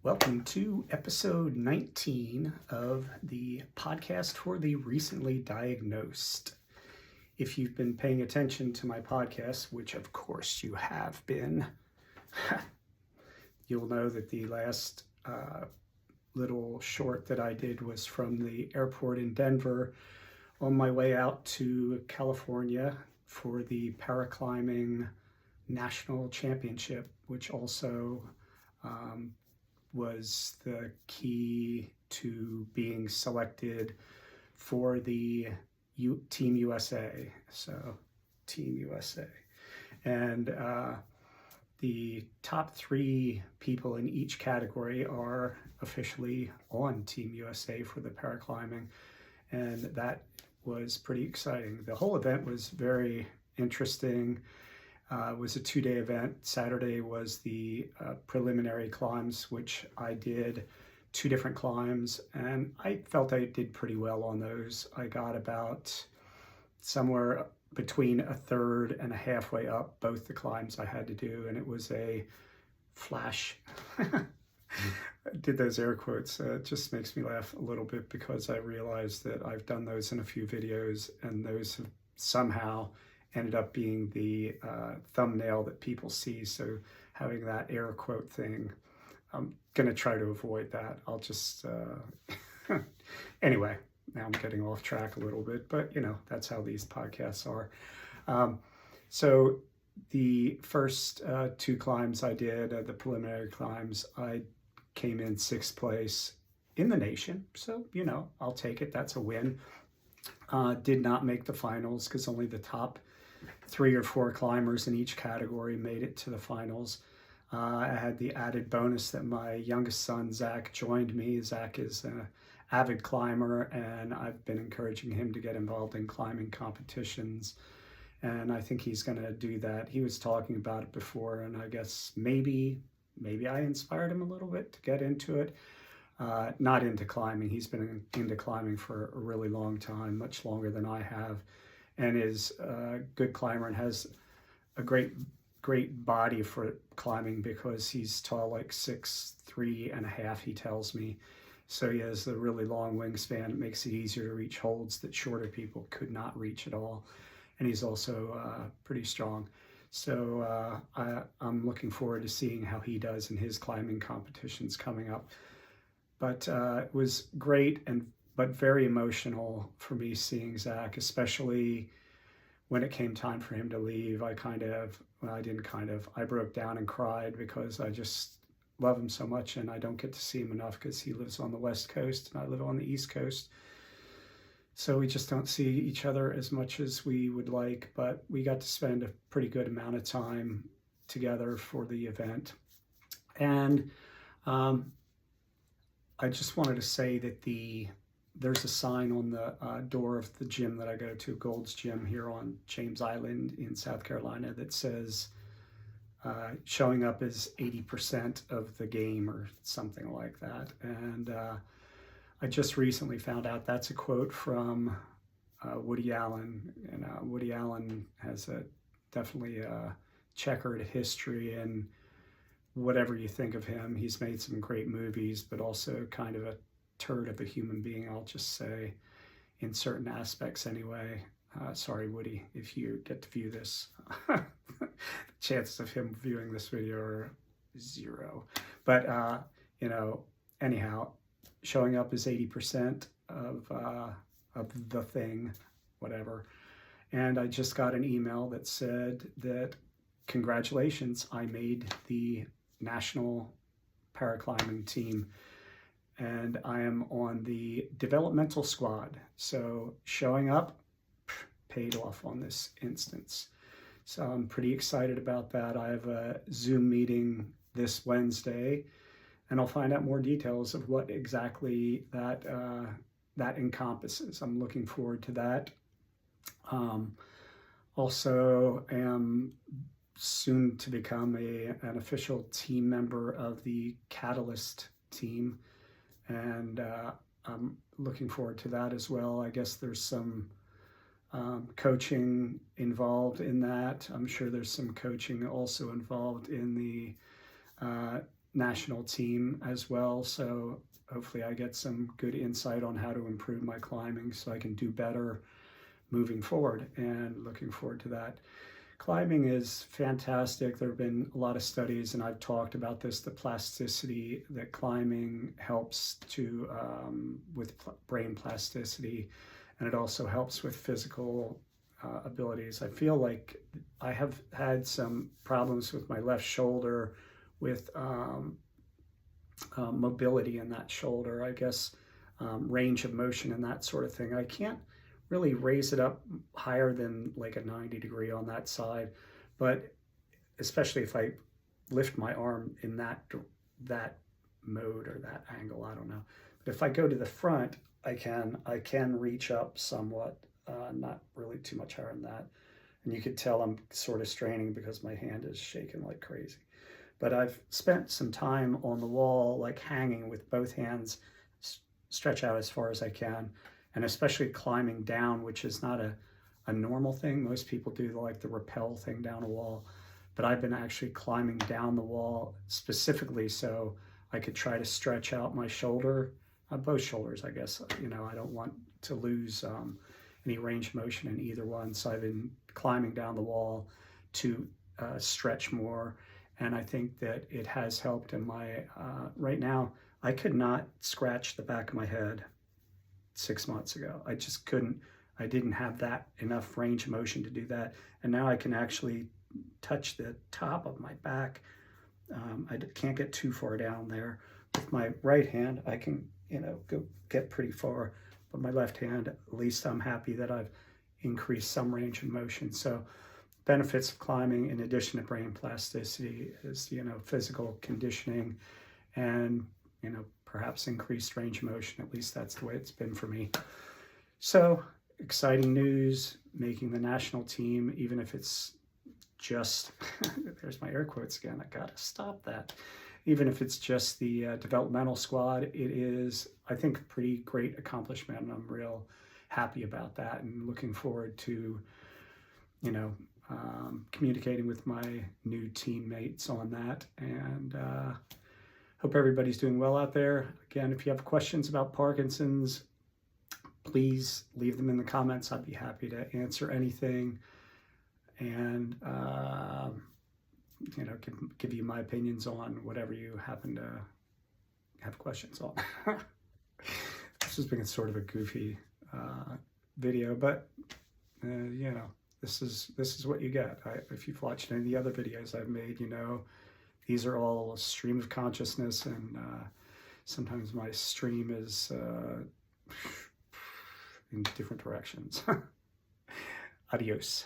Welcome to episode 19 of the podcast for the recently diagnosed. If you've been paying attention to my podcast, which of course you have been, you'll know that the last little short that I did was from the airport in Denver on my way out to California for the Paraclimbing National Championship, which also was the key to being selected for the Team USA. So, Team USA. And the top three people in each category are officially on Team USA for the paraclimbing. And that was pretty exciting. The whole event was very interesting. It was a two-day event. Saturday was the preliminary climbs, which I did 2 different climbs, and I felt I did pretty well on those. I got about somewhere between a third and a halfway up both the climbs I had to do, and it was a flash. I did those air quotes. It just makes me laugh a little bit because I realized that I've done those in a few videos, and those have somehow ended up being the thumbnail that people see. So having that air quote thing, I'm gonna try to avoid that. I'll just, anyway, now I'm getting off track a little bit, but you know, that's how these podcasts are. So the first 2 climbs I did, the preliminary climbs, I came in 6th place in the nation. So, you know, I'll take it, that's a win. Did not make the finals because only the top 3 or 4 climbers in each category made it to the finals. I had the added bonus that my youngest son, Zach, joined me. Zach is an avid climber, and I've been encouraging him to get involved in climbing competitions. And I think he's going to do that. He was talking about it before, and I guess maybe I inspired him a little bit to get into it. Not into climbing. He's been into climbing for a really long time, much longer than I have, and is a good climber and has a great body for climbing because he's tall, like 6'3.5", he tells me. So he has a really long wingspan. It makes it easier to reach holds that shorter people could not reach at all. And he's also pretty strong. So I'm looking forward to seeing how he does in his climbing competitions coming up. But it was great but very emotional for me seeing Zach, especially when it came time for him to leave. I broke down and cried because I just love him so much, and I don't get to see him enough because he lives on the West Coast and I live on the East Coast. So we just don't see each other as much as we would like, but we got to spend a pretty good amount of time together for the event. And I just wanted to say that there's a sign on the door of the gym that I go to, Gold's Gym here on James Island in South Carolina, that says showing up is 80% of the game or something like that. And I just recently found out that's a quote from Woody Allen. And Woody Allen has definitely a checkered history, and whatever you think of him, he's made some great movies, but also kind of a turd of a human being, I'll just say, in certain aspects anyway. Sorry, Woody, if you get to view this. Chances of him viewing this video are 0. But, you know, anyhow, showing up is 80% of the thing, whatever. And I just got an email that said that, congratulations, I made the national paraclimbing team, and I am on the developmental squad. So showing up paid off on this instance. So I'm pretty excited about that. I have a Zoom meeting this Wednesday, and I'll find out more details of what exactly that encompasses. I'm looking forward to that. Also am soon to become an official team member of the Catalyst team, and I'm looking forward to that as well. I guess there's some coaching involved in that. I'm sure there's some coaching also involved in the national team as well, so hopefully I get some good insight on how to improve my climbing so I can do better moving forward, and looking forward to that. Climbing is fantastic. There have been a lot of studies, and I've talked about this, the plasticity that climbing helps to with brain plasticity, and it also helps with physical abilities. I feel like I have had some problems with my left shoulder with mobility in that shoulder, I guess, range of motion and that sort of thing. I can't really raise it up higher than like a 90 degree on that side, but especially if I lift my arm in that mode or that angle, I don't know. But if I go to the front, I can reach up somewhat, not really too much higher than that. And you could tell I'm sort of straining because my hand is shaking like crazy. But I've spent some time on the wall, like hanging with both hands, stretch out as far as I can, and especially climbing down, which is not a normal thing. Most people do like the rappel thing down a wall, but I've been actually climbing down the wall specifically so I could try to stretch out my shoulder, both shoulders, I guess. You know, I don't want to lose any range of motion in either one, so I've been climbing down the wall to stretch more, and I think that it has helped in my, right now, I could not scratch the back of my head 6 months ago. I just couldn't. I didn't have that enough range of motion to do that, and now I can actually touch the top of my back. I can't get too far down there. With my right hand, I can, you know, go get pretty far, but my left hand, at least I'm happy that I've increased some range of motion. So benefits of climbing, in addition to brain plasticity, is, you know, physical conditioning and, you know, perhaps increased range of motion. At least that's the way it's been for me. So exciting news, making the national team, even if it's just, there's my air quotes again, I gotta stop that. Even if it's just the developmental squad, it is, I think, a pretty great accomplishment, and I'm real happy about that, and looking forward to, you know, communicating with my new teammates on that, and hope everybody's doing well out there. Again, if you have questions about Parkinson's, please leave them in the comments. I'd be happy to answer anything, and you know, give you my opinions on whatever you happen to have questions on. This has been sort of a goofy video, but you know, this is what you get. If you've watched any of the other videos I've made, you know, these are all a stream of consciousness, and sometimes my stream is in different directions. Adios.